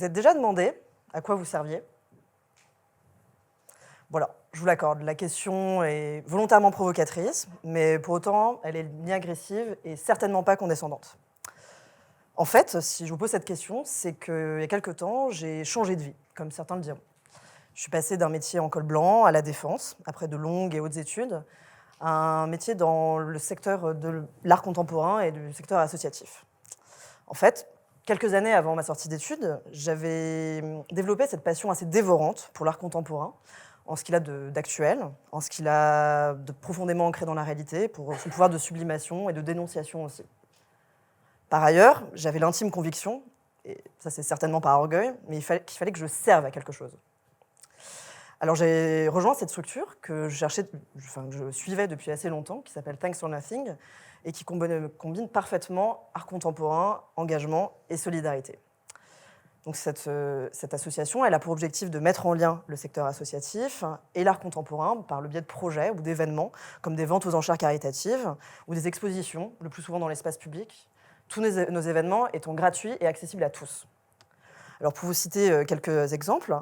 vous êtes déjà demandé à quoi vous serviez? Voilà, je vous l'accorde, la question est volontairement provocatrice, mais pour autant, elle est ni agressive et certainement pas condescendante. En fait, si je vous pose cette question, c'est qu'il y a quelque temps, j'ai changé de vie, comme certains le diront. Je suis passée d'un métier en col blanc à la défense, après de longues et hautes études, à un métier dans le secteur de l'art contemporain et du secteur associatif. En fait, quelques années avant ma sortie d'études, j'avais développé cette passion assez dévorante pour l'art contemporain, en ce qu'il a d'actuel, en ce qu'il a de profondément ancré dans la réalité, pour son pouvoir de sublimation et de dénonciation aussi. Par ailleurs, j'avais l'intime conviction, et ça c'est certainement par orgueil, mais qu'il fallait que je serve à quelque chose. Alors j'ai rejoint cette structure que je suivais depuis assez longtemps, qui s'appelle Thanks for Nothing, et qui combine parfaitement art contemporain, engagement et solidarité. Donc cette association, elle a pour objectif de mettre en lien le secteur associatif et l'art contemporain par le biais de projets ou d'événements, comme des ventes aux enchères caritatives ou des expositions, le plus souvent dans l'espace public, tous nos événements étant gratuits et accessibles à tous. Alors pour vous citer quelques exemples,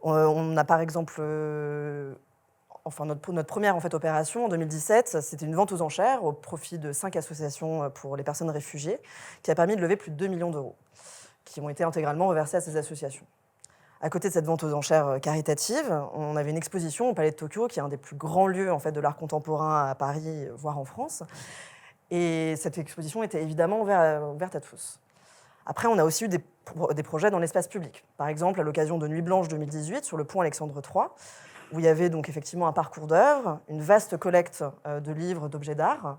on a par exemple, notre première opération en 2017, c'était une vente aux enchères au profit de 5 associations pour les personnes réfugiées, qui a permis de lever plus de 2 millions d'euros, qui ont été intégralement reversés à ces associations. À côté de cette vente aux enchères caritative, on avait une exposition au Palais de Tokyo, qui est un des plus grands lieux de l'art contemporain à Paris, voire en France. Et cette exposition était évidemment ouverte à tous. Après, on a aussi eu des projets dans l'espace public. Par exemple, à l'occasion de Nuit Blanche 2018, sur le pont Alexandre III, où il y avait donc effectivement un parcours d'œuvres, une vaste collecte de livres, d'objets d'art.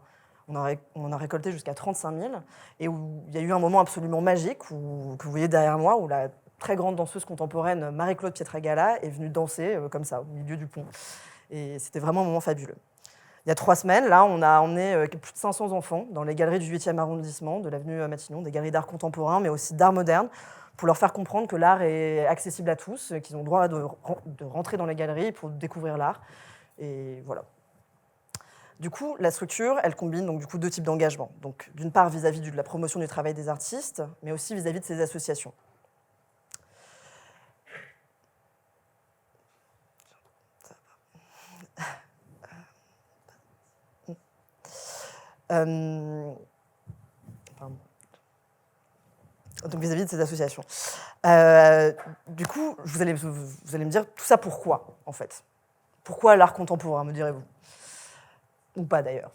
On en a récolté jusqu'à 35 000, et où il y a eu un moment absolument magique, que vous voyez derrière moi, où la très grande danseuse contemporaine Marie-Claude Pietragala est venue danser comme ça, au milieu du pont. Et c'était vraiment un moment fabuleux. Il y a 3 semaines, là, on a emmené plus de 500 enfants dans les galeries du 8e arrondissement de l'avenue Matignon, des galeries d'art contemporain, mais aussi d'art moderne, pour leur faire comprendre que l'art est accessible à tous, qu'ils ont le droit de rentrer dans les galeries pour découvrir l'art. Et voilà. Du coup, la structure, elle combine donc, 2 types d'engagement. Donc, d'une part, vis-à-vis de la promotion du travail des artistes, mais aussi vis-à-vis de ces associations. Donc vis-à-vis de ces associations. Du coup, vous allez me dire, tout ça pourquoi, en fait? Pourquoi l'art contemporain, me direz-vous? Ou pas, d'ailleurs.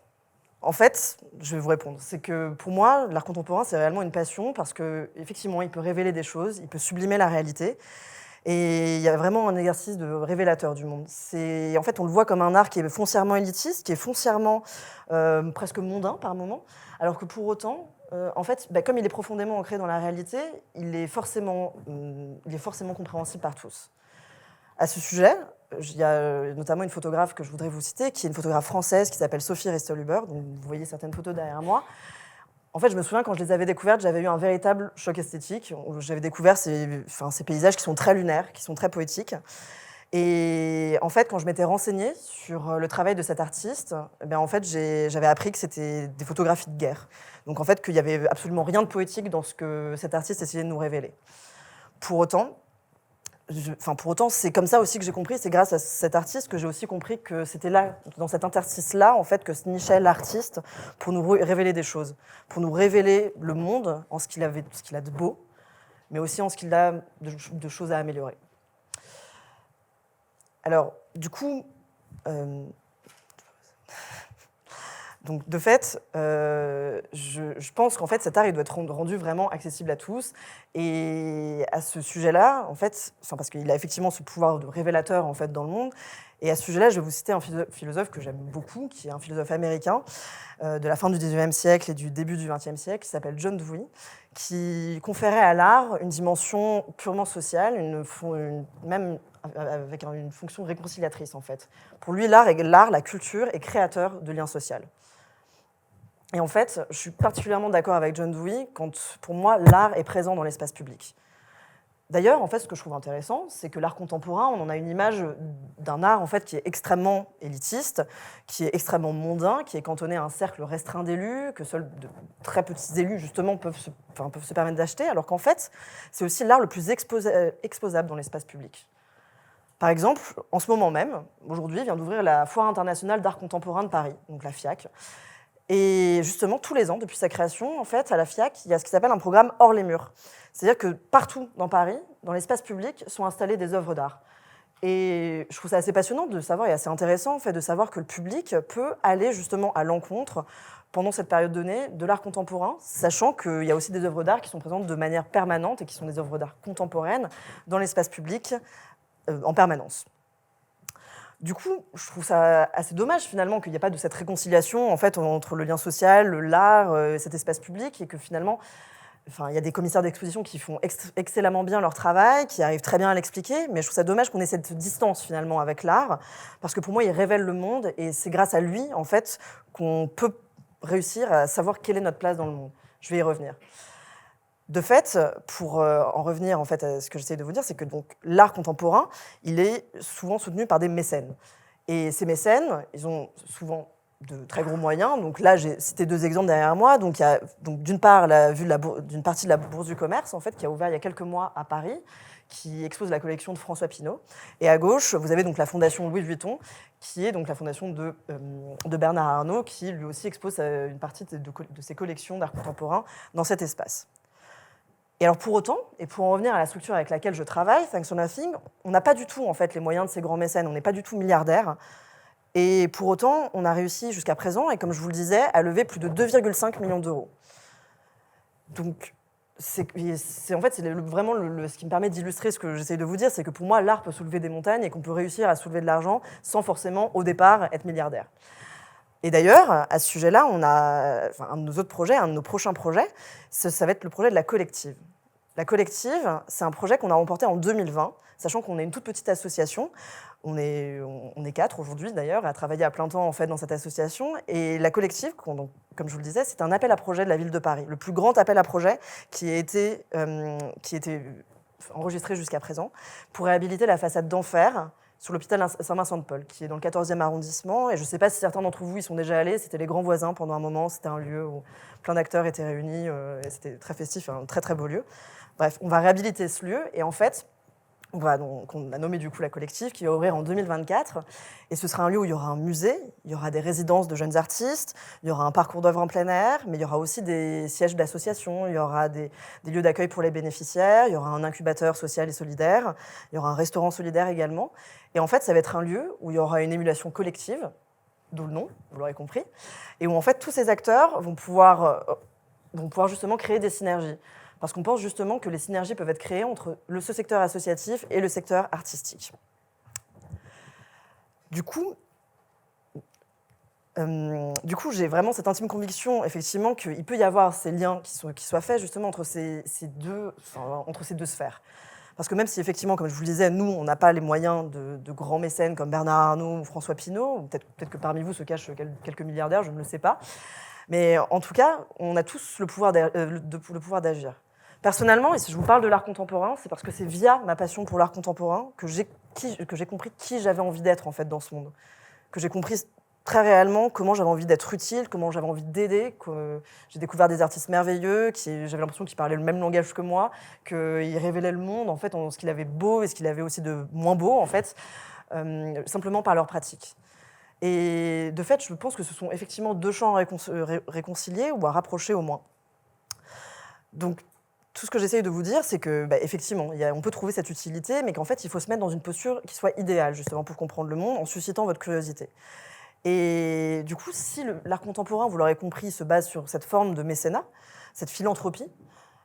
En fait, je vais vous répondre. C'est que pour moi, l'art contemporain, c'est réellement une passion parce qu'effectivement, il peut révéler des choses, il peut sublimer la réalité. Et il y a vraiment un exercice de révélateur du monde. En fait, on le voit comme un art qui est foncièrement élitiste, qui est foncièrement presque mondain par moments, alors que pour autant, comme il est profondément ancré dans la réalité, il est forcément compréhensible par tous. À ce sujet, il y a notamment une photographe que je voudrais vous citer, qui est une photographe française qui s'appelle Sophie Restelhuber, donc vous voyez certaines photos derrière moi. En fait, je me souviens, quand je les avais découvertes, j'avais eu un véritable choc esthétique. J'avais découvert ces paysages qui sont très lunaires, qui sont très poétiques. Et en fait, quand je m'étais renseignée sur le travail de cet artiste, j'avais appris que c'était des photographies de guerre. Donc en fait, qu'il n'y avait absolument rien de poétique dans ce que cet artiste essayait de nous révéler. Pour autant, c'est comme ça aussi que j'ai compris, c'est grâce à cet artiste que j'ai aussi compris que c'était là, dans cet interstice-là, en fait, que se nichait l'artiste pour nous révéler des choses, pour nous révéler le monde en ce qu'il a de beau, mais aussi en ce qu'il a de choses à améliorer. Alors, du coup, donc de fait, je pense qu'en fait cet art il doit être rendu vraiment accessible à tous. Et à ce sujet-là, en fait, parce qu'il a effectivement ce pouvoir de révélateur en fait dans le monde. Et à ce sujet-là, je vais vous citer un philosophe que j'aime beaucoup, qui est un philosophe américain de la fin du XIXe siècle et du début du XXe siècle, qui s'appelle John Dewey, qui conférait à l'art une dimension purement sociale, même avec une fonction réconciliatrice en fait. Pour lui, l'art, la culture est créateur de liens sociaux. Et en fait, je suis particulièrement d'accord avec John Dewey quand, pour moi, l'art est présent dans l'espace public. D'ailleurs, en fait, ce que je trouve intéressant, c'est que l'art contemporain, on en a une image d'un art en fait qui est extrêmement élitiste, qui est extrêmement mondain, qui est cantonné à un cercle restreint d'élus, que seuls de très petits élus justement peuvent se permettre d'acheter, alors qu'en fait, c'est aussi l'art le plus exposable dans l'espace public. Par exemple, en ce moment même, aujourd'hui, vient d'ouvrir la Foire internationale d'art contemporain de Paris, donc la FIAC. Et justement, tous les ans, depuis sa création, en fait, à la FIAC, il y a ce qui s'appelle un programme hors les murs. C'est-à-dire que partout dans Paris, dans l'espace public, sont installées des œuvres d'art. Et je trouve ça assez passionnant de savoir, et assez intéressant en fait, de savoir que le public peut aller justement à l'encontre, pendant cette période donnée, de l'art contemporain, sachant qu'il y a aussi des œuvres d'art qui sont présentes de manière permanente et qui sont des œuvres d'art contemporaines dans l'espace public en permanence. Du coup, je trouve ça assez dommage finalement qu'il n'y ait pas de cette réconciliation en fait, entre le lien social, l'art, cet espace public, et que finalement, il y a des commissaires d'exposition qui font excellemment bien leur travail, qui arrivent très bien à l'expliquer, mais je trouve ça dommage qu'on ait cette distance finalement avec l'art, parce que pour moi, il révèle le monde, et c'est grâce à lui en fait qu'on peut réussir à savoir quelle est notre place dans le monde. Je vais y revenir. De fait, pour en revenir en fait, à ce que j'essaie de vous dire, c'est que donc, l'art contemporain, il est souvent soutenu par des mécènes. Et ces mécènes, ils ont souvent de très gros moyens. Donc là, j'ai cité 2 exemples derrière moi. Donc, il y a d'une part la vue d'une partie de la Bourse du Commerce, en fait, qui a ouvert il y a quelques mois à Paris, qui expose la collection de François Pinault. Et à gauche, vous avez donc la fondation Louis Vuitton, qui est donc la fondation de Bernard Arnault, qui lui aussi expose une partie de ses collections d'art contemporain dans cet espace. Et alors pour autant, et pour en revenir à la structure avec laquelle je travaille, Thanks for Nothing, on n'a pas du tout en fait les moyens de ces grands mécènes, on n'est pas du tout milliardaire. Et pour autant, on a réussi jusqu'à présent, et comme je vous le disais, à lever plus de 2,5 millions d'euros. Donc c'est vraiment ce qui me permet d'illustrer ce que j'essaie de vous dire, c'est que pour moi, l'art peut soulever des montagnes et qu'on peut réussir à soulever de l'argent sans forcément, au départ, être milliardaire. Et d'ailleurs, à ce sujet-là, on a un de nos autres projets, un de nos prochains projets, ça va être le projet de la collective. La collective, c'est un projet qu'on a remporté en 2020, sachant qu'on est une toute petite association. On est 4 aujourd'hui d'ailleurs à travailler à plein temps en fait dans cette association. Et la collective, donc, comme je vous le disais, c'est un appel à projet de la ville de Paris, le plus grand appel à projet qui a été enregistré jusqu'à présent pour réhabiliter la façade d'Enfer sur l'hôpital Saint-Vincent-de-Paul, qui est dans le 14e arrondissement. Et je ne sais pas si certains d'entre vous y sont déjà allés, c'était les grands voisins pendant un moment, c'était un lieu où plein d'acteurs étaient réunis, et c'était très festif, un très très beau lieu. Bref, on va réhabiliter ce lieu, et en fait, on a nommé du coup la collective, qui va ouvrir en 2024, et ce sera un lieu où il y aura un musée, il y aura des résidences de jeunes artistes, il y aura un parcours d'œuvres en plein air, mais il y aura aussi des sièges d'associations, il y aura des lieux d'accueil pour les bénéficiaires, il y aura un incubateur social et solidaire, il y aura un restaurant solidaire également. Et en fait, ça va être un lieu où il y aura une émulation collective, d'où le nom, vous l'aurez compris, et où en fait tous ces acteurs vont pouvoir justement créer des synergies. Parce qu'on pense justement que les synergies peuvent être créées entre ce secteur associatif et le secteur artistique. Du coup, j'ai vraiment cette intime conviction, effectivement, qu'il peut y avoir ces liens qui soient faits justement entre ces deux sphères. Parce que même si, effectivement, comme je vous le disais, nous, on n'a pas les moyens de grands mécènes comme Bernard Arnault ou François Pinault, ou peut-être que parmi vous se cachent quelques milliardaires, je ne le sais pas. Mais en tout cas, on a tous le pouvoir d'agir. Personnellement, et si je vous parle de l'art contemporain, c'est parce que c'est via ma passion pour l'art contemporain que j'ai compris qui j'avais envie d'être en fait dans ce monde. Que j'ai compris très réellement comment j'avais envie d'être utile, comment j'avais envie d'aider. J'ai découvert des artistes merveilleux, j'avais l'impression qu'ils parlaient le même langage que moi, qu'ils révélaient le monde en fait, en ce qu'il avait beau et ce qu'il avait aussi de moins beau, en fait, simplement par leur pratique. Et de fait, je pense que ce sont effectivement 2 champs réconciliés ou à rapprocher au moins. Donc, tout ce que j'essaye de vous dire, c'est que, effectivement, on peut trouver cette utilité, mais qu'en fait, il faut se mettre dans une posture qui soit idéale, justement, pour comprendre le monde, en suscitant votre curiosité. Et du coup, si l'art contemporain, vous l'aurez compris, se base sur cette forme de mécénat, cette philanthropie,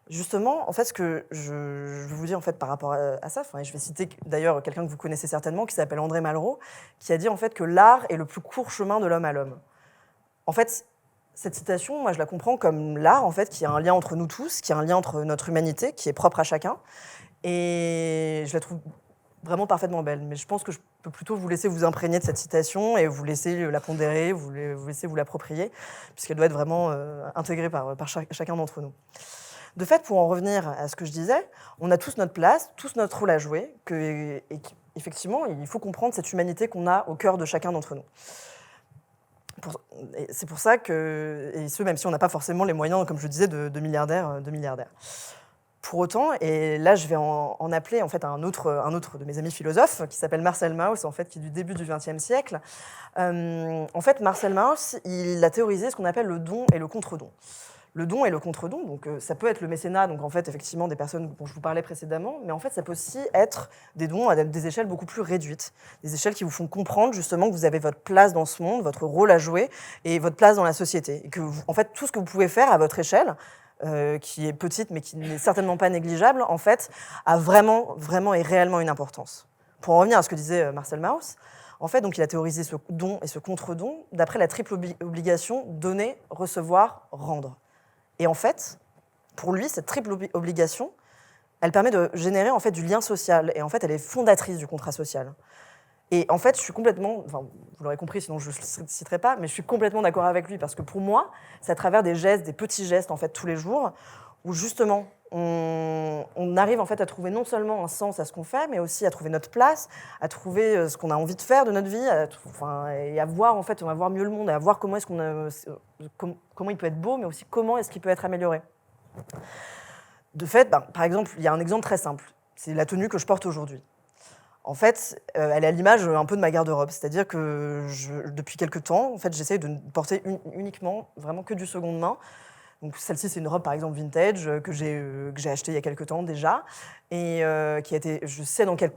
justement, en fait, ce que je veux vous dire en fait, par rapport à ça, et je vais citer d'ailleurs quelqu'un que vous connaissez certainement, qui s'appelle André Malraux, qui a dit en fait que l'art est le plus court chemin de l'homme à l'homme. En fait, cette citation, moi, je la comprends comme l'art, en fait, qui a un lien entre nous tous, qui a un lien entre notre humanité, qui est propre à chacun. Et je la trouve vraiment parfaitement belle. Mais je pense que je peux plutôt vous laisser vous imprégner de cette citation et vous laisser la pondérer, vous laisser vous l'approprier, puisqu'elle doit être vraiment intégrée par chacun d'entre nous. De fait, pour en revenir à ce que je disais, on a tous notre place, tous notre rôle à jouer, effectivement, il faut comprendre cette humanité qu'on a au cœur de chacun d'entre nous. C'est pour ça que, et ce, même si on n'a pas forcément les moyens, comme je disais, de milliardaires. Pour autant, et là je vais en appeler en fait un autre de mes amis philosophes qui s'appelle Marcel Mauss, en fait, qui est du début du XXe siècle. En fait, Marcel Mauss, il a théorisé ce qu'on appelle le don et le contre-don. Le don et le contre-don, donc ça peut être le mécénat, donc en fait effectivement des personnes dont je vous parlais précédemment, mais en fait ça peut aussi être des dons à des échelles beaucoup plus réduites, des échelles qui vous font comprendre justement que vous avez votre place dans ce monde, votre rôle à jouer et votre place dans la société, et que en fait tout ce que vous pouvez faire à votre échelle, qui est petite mais qui n'est certainement pas négligeable, en fait a vraiment et réellement une importance. Pour en revenir à ce que disait Marcel Mauss, en fait, donc, il a théorisé ce don et ce contre-don d'après la triple obligation donner, recevoir, rendre. Et en fait, pour lui, cette triple obligation, elle permet de générer en fait du lien social. Et en fait, elle est fondatrice du contrat social. Et en fait, je suis complètement, enfin, vous l'aurez compris, sinon je ne le citerai pas, mais je suis complètement d'accord avec lui parce que pour moi, c'est à travers des gestes, des petits gestes en fait tous les jours, où justement on arrive en fait à trouver non seulement un sens à ce qu'on fait, mais aussi à trouver notre place, à trouver ce qu'on a envie de faire de notre vie, et à voir en fait, on va voir mieux le monde, et à voir comment est-ce comment il peut être beau, mais aussi comment est-ce qu'il peut être amélioré. De fait, par exemple, il y a un exemple très simple, c'est la tenue que je porte aujourd'hui. En fait, elle est à l'image un peu de ma garde-robe, c'est-à-dire que depuis quelques temps, en fait, j'essaye de ne porter uniquement, vraiment que du seconde main. Donc celle-ci, c'est une robe par exemple vintage que j'ai achetée il y a quelques temps déjà et qui a été, je sais dans quelles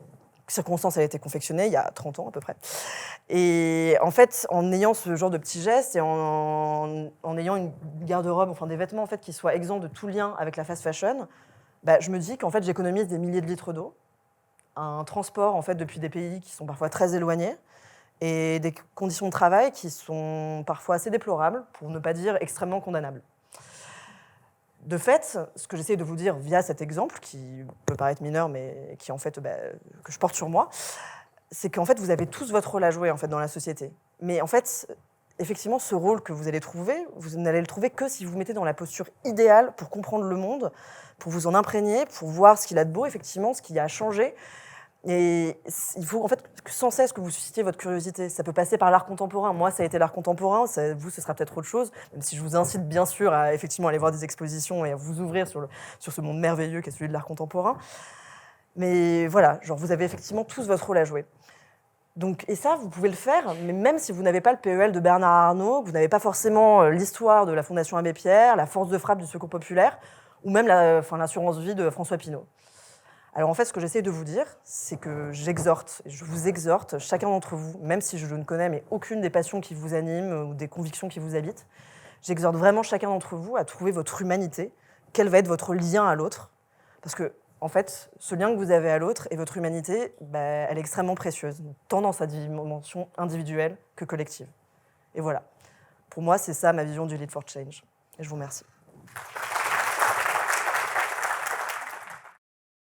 circonstances elle a été confectionnée, il y a 30 ans à peu près. Et en fait, en ayant ce genre de petits gestes et en ayant une garde-robe, enfin des vêtements en fait qui soient exempts de tout lien avec la fast fashion, je me dis qu'en fait j'économise des milliers de litres d'eau, un transport en fait depuis des pays qui sont parfois très éloignés et des conditions de travail qui sont parfois assez déplorables, pour ne pas dire extrêmement condamnables. De fait, ce que j'essaie de vous dire via cet exemple, qui peut paraître mineur, mais qui en fait, que je porte sur moi, c'est qu'en fait, vous avez tous votre rôle à jouer en fait, dans la société. Mais en fait, effectivement, ce rôle que vous allez trouver, vous n'allez le trouver que si vous vous mettez dans la posture idéale pour comprendre le monde, pour vous en imprégner, pour voir ce qu'il a de beau, effectivement, ce qui a changé. Et il faut en fait sans cesse que vous suscitiez votre curiosité. Ça peut passer par l'art contemporain. Moi, ça a été l'art contemporain. Vous, ce sera peut-être autre chose. Même si je vous incite bien sûr à effectivement aller voir des expositions et à vous ouvrir sur ce monde merveilleux qu'est celui de l'art contemporain. Mais voilà, genre vous avez effectivement tous votre rôle à jouer. Donc, et ça, vous pouvez le faire, mais même si vous n'avez pas le PEL de Bernard Arnault, que vous n'avez pas forcément l'histoire de la Fondation Abbé Pierre, la force de frappe du Secours populaire, ou même l'assurance vie de François Pinault. Alors en fait, ce que j'essaie de vous dire, c'est que je vous exhorte, chacun d'entre vous, même si je ne connais mais aucune des passions qui vous animent ou des convictions qui vous habitent, j'exhorte vraiment chacun d'entre vous à trouver votre humanité, quel va être votre lien à l'autre. Parce que, en fait, ce lien que vous avez à l'autre et votre humanité, elle est extrêmement précieuse, tant dans sa dimension individuelle que collective. Et voilà. Pour moi, c'est ça ma vision du Lead for Change. Et je vous remercie.